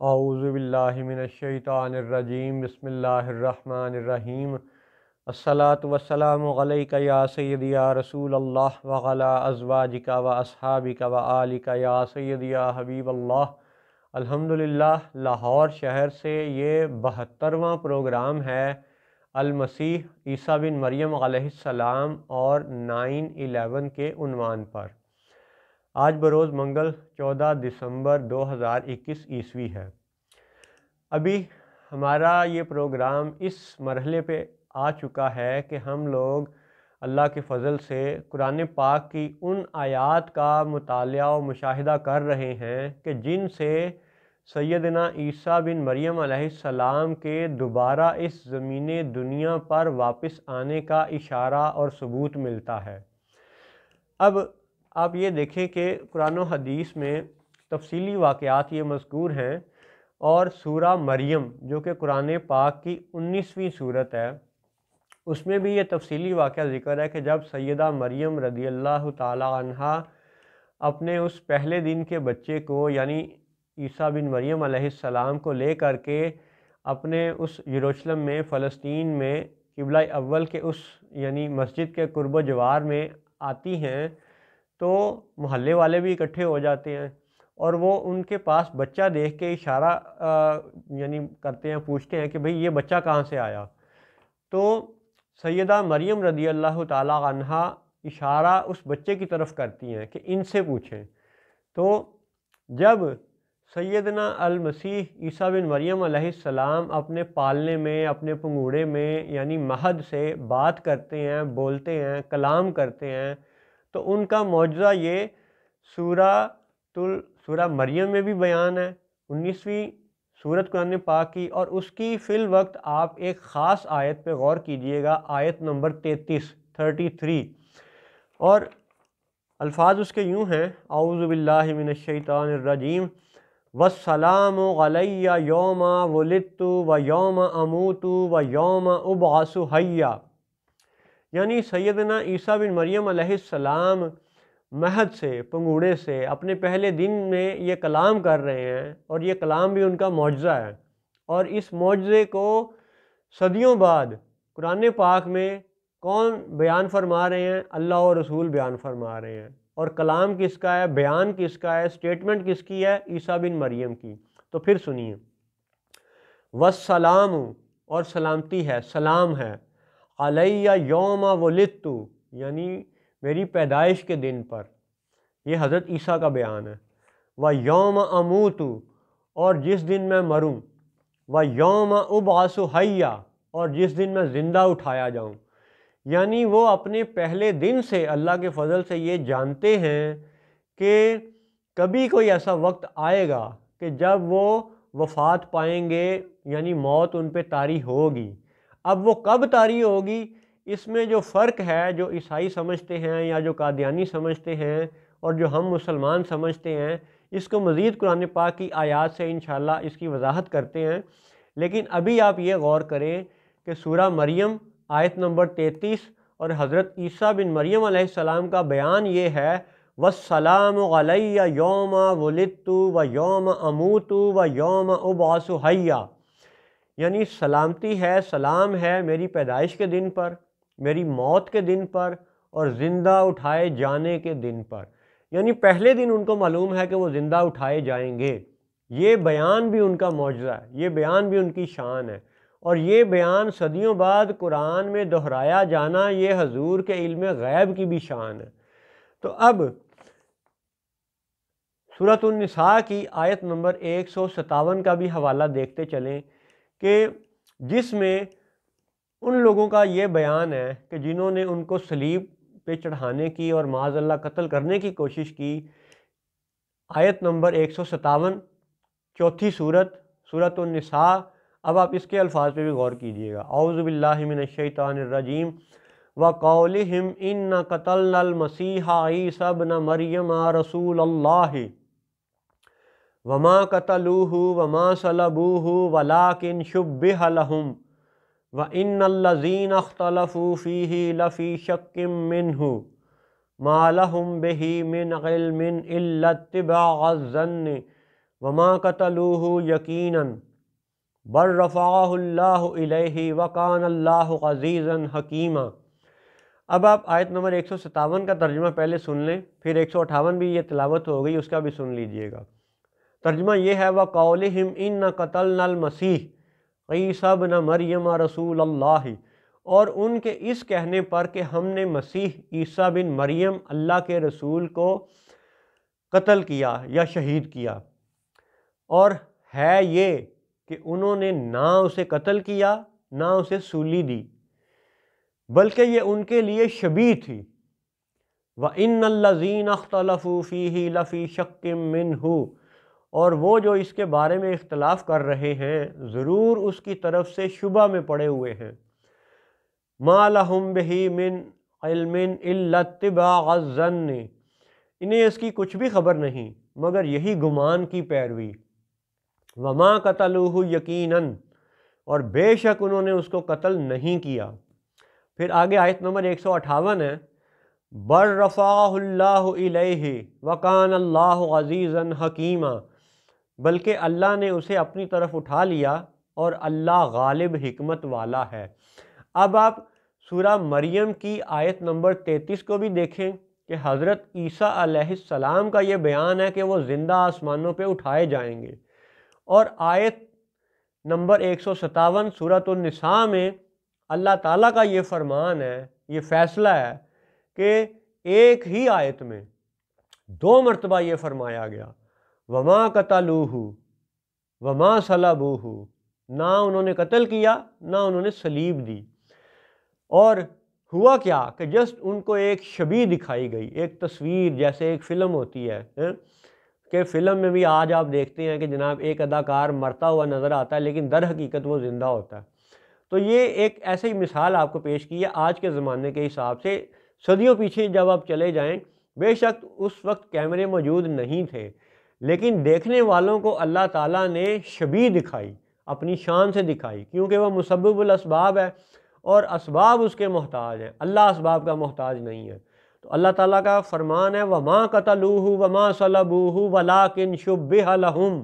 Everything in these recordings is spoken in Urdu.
اعوذ باللہ من الشیطان الرجیم، بسم اللہ الرحمن الرحیم۔ الصلاۃ والسلام علیک یا سیدی یا رسول اللہ وعلی ازواجک و اصحابک و آلک یا سیدی یا حبیب اللہ۔ الحمدللہ، لاہور شہر سے یہ 72واں پروگرام ہے المسیح عیسیٰ بن مریم علیہ السلام اور 9/11 کے عنوان پر۔ آج بروز منگل 14 دسمبر 2021 عیسوی ہے۔ ابھی ہمارا یہ پروگرام اس مرحلے پہ آ چکا ہے کہ ہم لوگ اللہ کے فضل سے قرآن پاک کی ان آیات کا مطالعہ و مشاہدہ کر رہے ہیں کہ جن سے سیدنا عیسیٰ بن مریم علیہ السلام کے دوبارہ اس زمین دنیا پر واپس آنے کا اشارہ اور ثبوت ملتا ہے۔ اب آپ یہ دیکھیں کہ قرآن و حدیث میں تفصیلی واقعات یہ مذکور ہیں، اور سورہ مریم جو کہ قرآن پاک کی 19ویں سورت ہے، اس میں بھی یہ تفصیلی واقعہ ذکر ہے کہ جب سیدہ مریم رضی اللہ تعالی عنہا اپنے اس پہلے دن کے بچے کو یعنی عیسیٰ بن مریم علیہ السلام کو لے کر کے اپنے اس یروشلم میں فلسطین میں قبلہ اول کے اس یعنی مسجد کے قرب و جوار میں آتی ہیں، تو محلے والے بھی اکٹھے ہو جاتے ہیں اور وہ ان کے پاس بچہ دیکھ کے اشارہ یعنی کرتے ہیں، پوچھتے ہیں کہ بھئی یہ بچہ کہاں سے آیا؟ تو سیدہ مریم رضی اللہ تعالی عنہا اشارہ اس بچے کی طرف کرتی ہیں کہ ان سے پوچھیں۔ تو جب سیدنا المسیح عیسیٰ بن مریم علیہ السلام اپنے پالنے میں، اپنے پنگوڑے میں یعنی مہد سے بات کرتے ہیں، بولتے ہیں، کلام کرتے ہیں، تو ان کا معجزہ یہ سورہ مریم میں بھی بیان ہے، 19ویں سورت قرآن پاک کی، اور اس کی فی الوقت آپ ایک خاص آیت پہ غور کیجئے گا، آیت نمبر 33 اور الفاظ اس کے یوں ہیں: اعوذ باللہ من الشیطان الرجیم والسلام علی یوم ولدت و یوم اموت و یوم ابعث حیا۔ یعنی سیدنا عیسیٰ بن مریم علیہ السلام مہد سے، پنگوڑے سے اپنے پہلے دن میں یہ کلام کر رہے ہیں، اور یہ کلام بھی ان کا معجزہ ہے، اور اس معجزے کو صدیوں بعد قرآن پاک میں کون بیان فرما رہے ہیں؟ اللہ اور رسول بیان فرما رہے ہیں، اور کلام کس کا ہے، بیان کس کا ہے، سٹیٹمنٹ کس کی ہے؟ عیسیٰ بن مریم کی۔ تو پھر سنیے، والسلام، اور سلامتی ہے، سلام ہے، علیہ یوم ولدت، یعنی میری پیدائش کے دن پر، یہ حضرت عیسیٰ کا بیان ہے، و یوم اموت، اور جس دن میں مروں، و یوم ابعث حیا، اور جس دن میں زندہ اٹھایا جاؤں۔ یعنی وہ اپنے پہلے دن سے اللہ کے فضل سے یہ جانتے ہیں کہ کبھی کوئی ایسا وقت آئے گا کہ جب وہ وفات پائیں گے، یعنی موت ان پہ طاری ہوگی۔ اب وہ کب طاری ہوگی، اس میں جو فرق ہے، جو عیسائی سمجھتے ہیں یا جو قادیانی سمجھتے ہیں اور جو ہم مسلمان سمجھتے ہیں، اس کو مزید قرآن پاک کی آیات سے انشاءاللہ اس کی وضاحت کرتے ہیں۔ لیکن ابھی آپ یہ غور کریں کہ سورہ مریم آیت نمبر 33 اور حضرت عیسیٰ بن مریم علیہ السلام کا بیان یہ ہے: والسلام علیہ یوم ولدت و یوم اموت و یوم ابعث حیا۔ یعنی سلامتی ہے، سلام ہے میری پیدائش کے دن پر، میری موت کے دن پر، اور زندہ اٹھائے جانے کے دن پر۔ یعنی پہلے دن ان کو معلوم ہے کہ وہ زندہ اٹھائے جائیں گے۔ یہ بیان بھی ان کا معجزہ ہے، یہ بیان بھی ان کی شان ہے، اور یہ بیان صدیوں بعد قرآن میں دہرایا جانا یہ حضور کے علم غیب کی بھی شان ہے۔ تو اب سورۃ النساء کی آیت نمبر 157 کا بھی حوالہ دیکھتے چلیں کہ جس میں ان لوگوں کا یہ بیان ہے کہ جنہوں نے ان کو صلیب پہ چڑھانے کی اور معاذ اللہ قتل کرنے کی کوشش کی۔ آیت نمبر 157، چوتھی سورۃ النساء۔ اب آپ اس کے الفاظ پہ بھی غور کیجئے گا: اعوذ باللہ من الشیطان الرجیم وقولہم ان قتلنا المسیح عیسی ابن مریم رسول اللہ وما قتلوہ وما صلبوہ ولکن شبہ لہم وَإِنَّ الَّذِينَ اخْتَلَفُوا فِيهِ لَفِي شَكٍّ مِّنْهُ مَا لَهُمْ بِهِ مِنْ عِلْمٍ إِلَّا اتِّبَاعَ الظَّنِّ وما قتلوہ یقیناً بل رفعہ اللہ الیہ وکان اللہ عزیزا حکیما۔ اب آپ آیت نمبر 157 کا ترجمہ پہلے سن لیں، پھر 158 بھی یہ تلاوت ہو گئی، اس کا بھی سن لیجئے گا۔ ترجمہ یہ ہے وَقَوْلِهِمْ إِنَّ قَتَلْنَا الْمَسِيحَ عِيسَى ابْنَ مَرْيَمَ رَسُولَ اللَّهِ، اور ان کے اس کہنے پر کہ ہم نے مسیح عیسیٰ بن مریم اللہ کے رسول کو قتل کیا یا شہید کیا، اور ہے یہ کہ انہوں نے نہ اسے قتل کیا نہ اسے سولی دی، بلکہ یہ ان کے لیے شبیہ تھی۔ وَإِنَّ الَّذِينَ اخْتَلَفُوا فِيهِ لَفِي شَكٍّ مِّنْهُ، اور وہ جو اس کے بارے میں اختلاف کر رہے ہیں ضرور اس کی طرف سے شبہ میں پڑے ہوئے ہیں۔ مَا لَهُمْ بِهِ مِنْ عِلْمٍ إِلَّا اتِّبَاعَ الظَّنِّ، انہیں اس کی کچھ بھی خبر نہیں مگر یہی گمان کی پیروی۔ وَمَا قَتَلُوهُ یقیناً، اور بے شک انہوں نے اس کو قتل نہیں کیا۔ پھر آگے آیت نمبر 158 ہے، بَلْ رَفَعَهُ اللَّهُ إِلَيْهِ وَكَانَ اللَّهُ عَزِيزًا حَكِيمًا، بلکہ اللہ نے اسے اپنی طرف اٹھا لیا اور اللہ غالب حکمت والا ہے۔ اب آپ سورہ مریم کی آیت نمبر 33 کو بھی دیکھیں کہ حضرت عیسیٰ علیہ السلام کا یہ بیان ہے کہ وہ زندہ آسمانوں پہ اٹھائے جائیں گے، اور آیت نمبر 157 سورۃ النساء میں اللہ تعالیٰ کا یہ فرمان ہے، یہ فیصلہ ہے کہ ایک ہی آیت میں 2 مرتبہ یہ فرمایا گیا، وما قتلوہ وما صلبوہ، نہ انہوں نے قتل کیا نہ انہوں نے صلیب دی۔ اور ہوا کیا کہ جسٹ ان کو ایک شبیہ دکھائی گئی، ایک تصویر، جیسے ایک فلم ہوتی ہے کہ فلم میں بھی آج آپ دیکھتے ہیں کہ جناب ایک اداکار مرتا ہوا نظر آتا ہے لیکن در حقیقت وہ زندہ ہوتا ہے۔ تو یہ ایک ایسی مثال آپ کو پیش کی ہے آج کے زمانے کے حساب سے۔ صدیوں پیچھے جب آپ چلے جائیں، بے شک اس وقت کیمرے موجود نہیں تھے، لیکن دیکھنے والوں کو اللہ تعالیٰ نے شبیہ دکھائی، اپنی شان سے دکھائی، کیونکہ وہ مسبب الاسباب ہے اور اسباب اس کے محتاج ہیں، اللہ اسباب کا محتاج نہیں ہے۔ تو اللہ تعالیٰ کا فرمان ہے وَمَا قَتَلُوهُ وَمَا صَلَبُوهُ وَلَٰكِنْ شُبِّهَ لَهُمْ،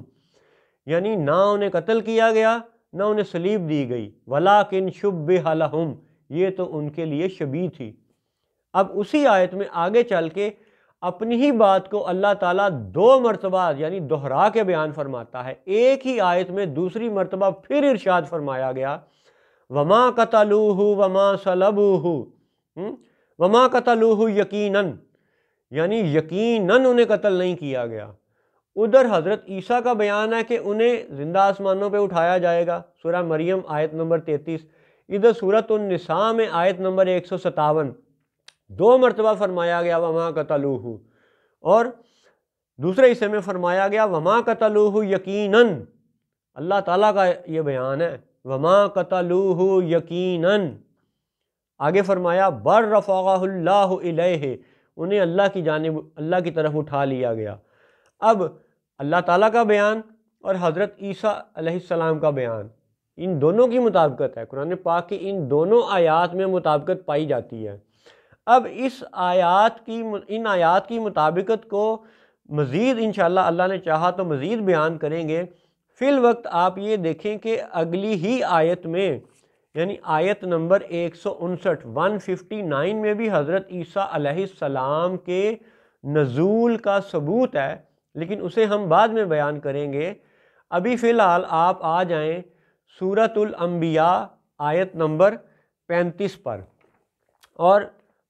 یعنی نہ انہیں قتل کیا گیا نہ انہیں صلیب دی گئی، وَلَٰكِنْ شُبِّهَ لَهُمْ، یہ تو ان کے لیے شبیہ تھی۔ اب اسی آیت میں آگے چل کے اپنی ہی بات کو اللہ تعالیٰ 2 مرتبہ یعنی دہرا کے بیان فرماتا ہے۔ ایک ہی آیت میں دوسری مرتبہ پھر ارشاد فرمایا گیا وَمَا قَتَلُوهُ وَمَا صَلَبُوهُ، وَمَا قَتَلُوهُ یقیناً، یعنی یقیناً انہیں قتل نہیں کیا گیا۔ ادھر حضرت عیسیٰ کا بیان ہے کہ انہیں زندہ آسمانوں پہ اٹھایا جائے گا، سورہ مریم آیت نمبر 33۔ ادھر سورۃ النساء میں آیت نمبر 157 2 مرتبہ فرمایا گیا وما قتلوہ، اور دوسرے حصے میں فرمایا گیا وما قتلوہ یقیناً۔ اللہ تعالیٰ کا یہ بیان ہے وما قتلوہ یقیناً۔ آگے فرمایا بل رفعہ اللہ الیہ، انہیں اللہ کی جانب، اللہ کی طرف اٹھا لیا گیا۔ اب اللہ تعالیٰ کا بیان اور حضرت عیسیٰ علیہ السلام کا بیان، ان دونوں کی مطابقت ہے، قرآن پاک کی ان دونوں آیات میں مطابقت پائی جاتی ہے۔ اب ان آیات کی مطابقت کو مزید انشاءاللہ اللہ نے چاہا تو مزید بیان کریں گے۔ فی الوقت آپ یہ دیکھیں کہ اگلی ہی آیت میں یعنی آیت نمبر 159 میں بھی حضرت عیسیٰ علیہ السلام کے نزول کا ثبوت ہے، لیکن اسے ہم بعد میں بیان کریں گے۔ ابھی فی الحال آپ آ جائیں سورۃ الانبیاء آیت نمبر 35 پر، اور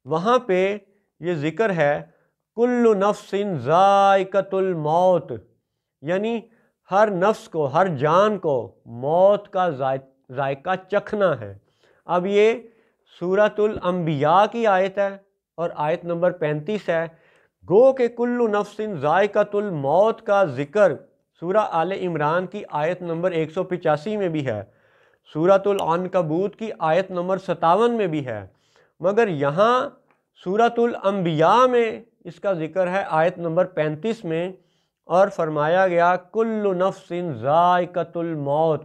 وہاں پہ یہ ذکر ہے کل نفس ذائقۃ الموت، یعنی ہر نفس کو، ہر جان کو موت کا ذائقہ چکھنا ہے۔ اب یہ سورۃ الانبیاء کی آیت ہے اور آیت نمبر 35 ہے۔ گو کہ کل نفس ذائقۃ الموت کا ذکر سورہ آل عمران کی آیت نمبر 185 میں بھی ہے، سورۃ العنکبوت کی آیت نمبر 57 میں بھی ہے، مگر یہاں سورۃ الانبیاء میں اس کا ذکر ہے آیت نمبر 35 میں، اور فرمایا گیا کل نفس ذائقۃ الموت،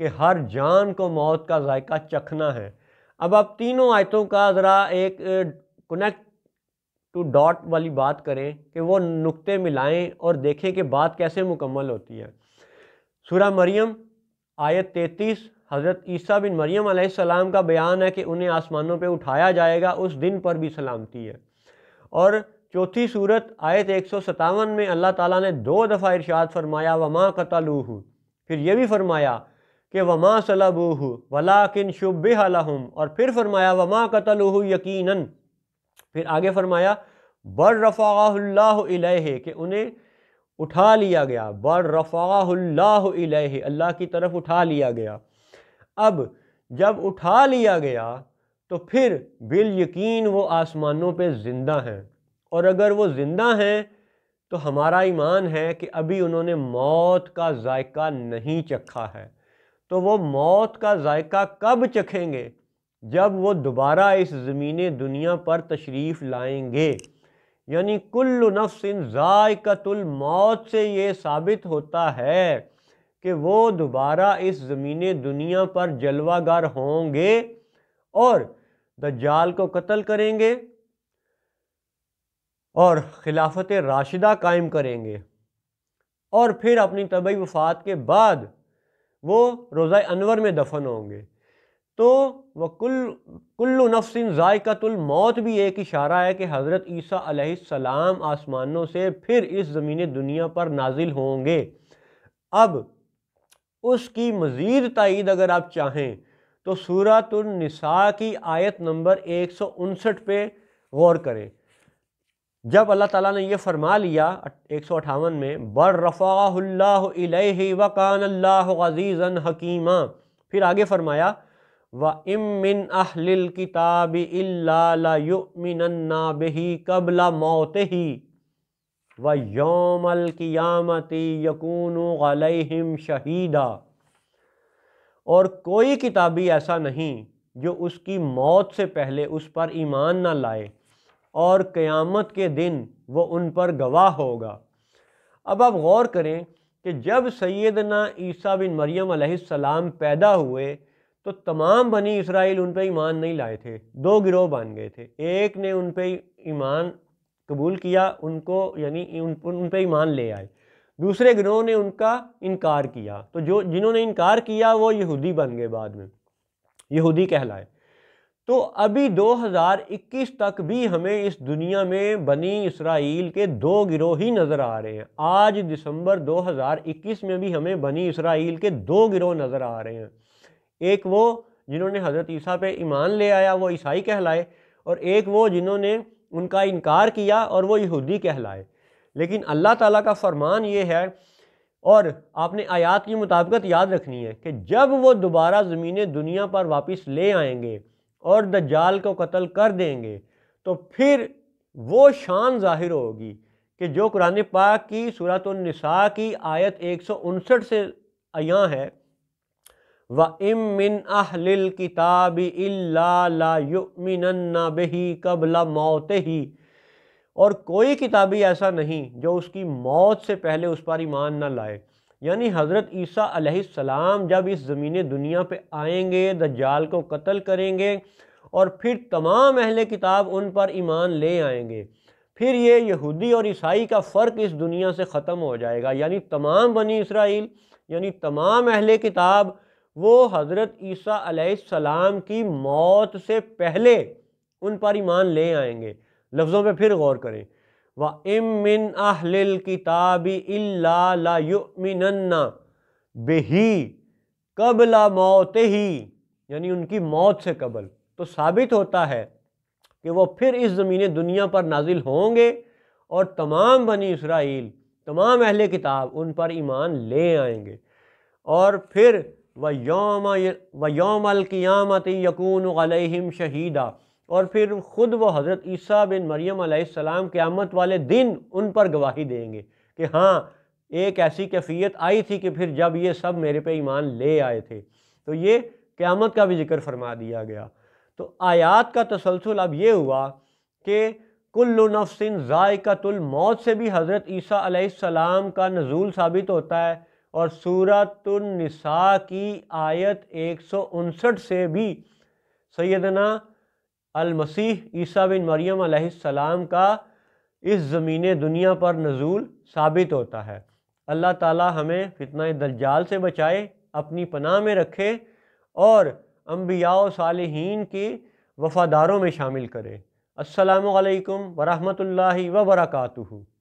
کہ ہر جان کو موت کا ذائقہ چکھنا ہے۔ اب آپ تینوں آیتوں کا ذرا ایک کنیکٹ ٹو ڈاٹ والی بات کریں کہ وہ نقطے ملائیں اور دیکھیں کہ بات کیسے مکمل ہوتی ہے۔ سورہ مریم آیت 33 حضرت عیسیٰ بن مریم علیہ السلام کا بیان ہے کہ انہیں آسمانوں پہ اٹھایا جائے گا، اس دن پر بھی سلامتی ہے۔ اور چوتھی صورت آیت 157 میں اللہ تعالیٰ نے 2 دفعہ ارشاد فرمایا وما قتلوہ، پھر یہ بھی فرمایا کہ وما صلبوہ ولکن شبہ لہم، اور پھر فرمایا وما قتلوہ یقیناً، پھر آگے فرمایا بل رفعہ اللہ الیہ، کہ انہیں اٹھا لیا گیا، بل رفعہ اللہ الیہ، اللہ کی طرف اٹھا لیا گیا۔ اب جب اٹھا لیا گیا تو پھر بالیقین وہ آسمانوں پہ زندہ ہیں، اور اگر وہ زندہ ہیں تو ہمارا ایمان ہے کہ ابھی انہوں نے موت کا ذائقہ نہیں چکھا ہے۔ تو وہ موت کا ذائقہ کب چکھیں گے؟ جب وہ دوبارہ اس زمین دنیا پر تشریف لائیں گے۔ یعنی کل نفس ذائقۃ الموت سے یہ ثابت ہوتا ہے کہ وہ دوبارہ اس زمین دنیا پر جلوہ گر ہوں گے اور دجال کو قتل کریں گے اور خلافت راشدہ قائم کریں گے، اور پھر اپنی طبعی وفات کے بعد وہ روضہ انور میں دفن ہوں گے۔ تو وہ کل نفس ذائقۃ الموت بھی ایک اشارہ ہے کہ حضرت عیسیٰ علیہ السلام آسمانوں سے پھر اس زمین دنیا پر نازل ہوں گے۔ اب اس کی مزید تائید اگر آپ چاہیں تو سورۃ النساء کی آیت نمبر 159 پہ غور کریں۔ جب اللہ تعالیٰ نے یہ فرما لیا 158 میں بل رفعہ اللہ الیہ وکان اللہ عزیزا حکیما، پھر آگے فرمایا وَإِن مِّنْ أَهْلِ الْكِتَابِ إِلَّا لَيُؤْمِنَنَّ بِهِ قَبْلَ مَوْتِهِ وَيَوْمَ الْقِيَامَةِ يَكُونُ عَلَيْهِمْ شَهِيدًا، اور کوئی کتابی ایسا نہیں جو اس کی موت سے پہلے اس پر ایمان نہ لائے، اور قیامت کے دن وہ ان پر گواہ ہوگا۔ اب آپ غور کریں کہ جب سیدنا عیسیٰ بن مریم علیہ السلام پیدا ہوئے تو تمام بنی اسرائیل ان پہ ایمان نہیں لائے تھے، 2 گروہ بن گئے تھے۔ ایک نے ان پہ ایمان قبول کیا، ان کو یعنی ان پہ ایمان لے آئے، دوسرے گروہ نے ان کا انکار کیا، تو جنہوں نے انکار کیا وہ یہودی بن گئے، بعد میں یہودی کہلائے۔ تو ابھی 2021 تک بھی ہمیں اس دنیا میں بنی اسرائیل کے 2 گروہ ہی نظر آ رہے ہیں۔ آج دسمبر 2021 میں بھی ہمیں بنی اسرائیل کے 2 گروہ نظر آ رہے ہیں۔ ایک وہ جنہوں نے حضرت عیسیٰ پہ ایمان لے آیا، وہ عیسائی کہلائے، اور ایک وہ جنہوں نے ان کا انکار کیا اور وہ یہودی کہلائے۔ لیکن اللہ تعالیٰ کا فرمان یہ ہے، اور آپ نے آیات کی مطابقت یاد رکھنی ہے، کہ جب وہ دوبارہ زمین دنیا پر واپس لے آئیں گے اور دجال کو قتل کر دیں گے تو پھر وہ شان ظاہر ہوگی کہ جو قرآن پاک کی سورۃ النساء کی آیت 159 سے عیاں ہے وَإِن مِّنْ أَهْلِ الْكِتَابِ إِلَّا لَيُؤْمِنَنَّ بِهِ قَبْلَ مَوْتِهِ، اور کوئی کتابی ایسا نہیں جو اس کی موت سے پہلے اس پر ایمان نہ لائے۔ یعنی حضرت عیسیٰ علیہ السلام جب اس زمین دنیا پہ آئیں گے، دجال کو قتل کریں گے، اور پھر تمام اہل کتاب ان پر ایمان لے آئیں گے، پھر یہ یہودی اور عیسائی کا فرق اس دنیا سے ختم ہو جائے گا۔ یعنی تمام بنی اسرائیل، یعنی تمام اہل کتاب، وہ حضرت عیسیٰ علیہ السلام کی موت سے پہلے ان پر ایمان لے آئیں گے۔ لفظوں پہ پھر غور کریں، وَإِن مِّنْ أَهْلِ الْكِتَابِ إِلَّا لَيُؤْمِنَنَّ بِهِ قَبْلَ مَوْتِهِ، یعنی ان کی موت سے قبل۔ تو ثابت ہوتا ہے کہ وہ پھر اس زمین دنیا پر نازل ہوں گے اور تمام بنی اسرائیل، تمام اہل کتاب ان پر ایمان لے آئیں گے، اور پھر وَيَوْمَ الْقِيَامَةِ يَكُونُ عَلَيْهِمْ شَهِيدًا، اور پھر خود وہ حضرت عیسیٰ بن مریم علیہ السلام قیامت والے دن ان پر گواہی دیں گے کہ ہاں ایک ایسی کیفیت آئی تھی کہ پھر جب یہ سب میرے پہ ایمان لے آئے تھے۔ تو یہ قیامت کا بھی ذکر فرما دیا گیا۔ تو آیات کا تسلسل اب یہ ہوا کہ کل نفس ذائقۃ الموت سے بھی حضرت عیسیٰ علیہ السلام کا نزول ثابت ہوتا ہے، اور سورۃ النساء کی آیت 159 سے بھی سیدنا المسیح عیسیٰ بن مریم علیہ السلام کا اس زمین دنیا پر نزول ثابت ہوتا ہے۔ اللہ تعالی ہمیں فتنہ دجال سے بچائے، اپنی پناہ میں رکھے اور انبیاء و صالحین کی وفاداروں میں شامل کرے۔ السلام علیکم ورحمۃ اللہ وبرکاتہ۔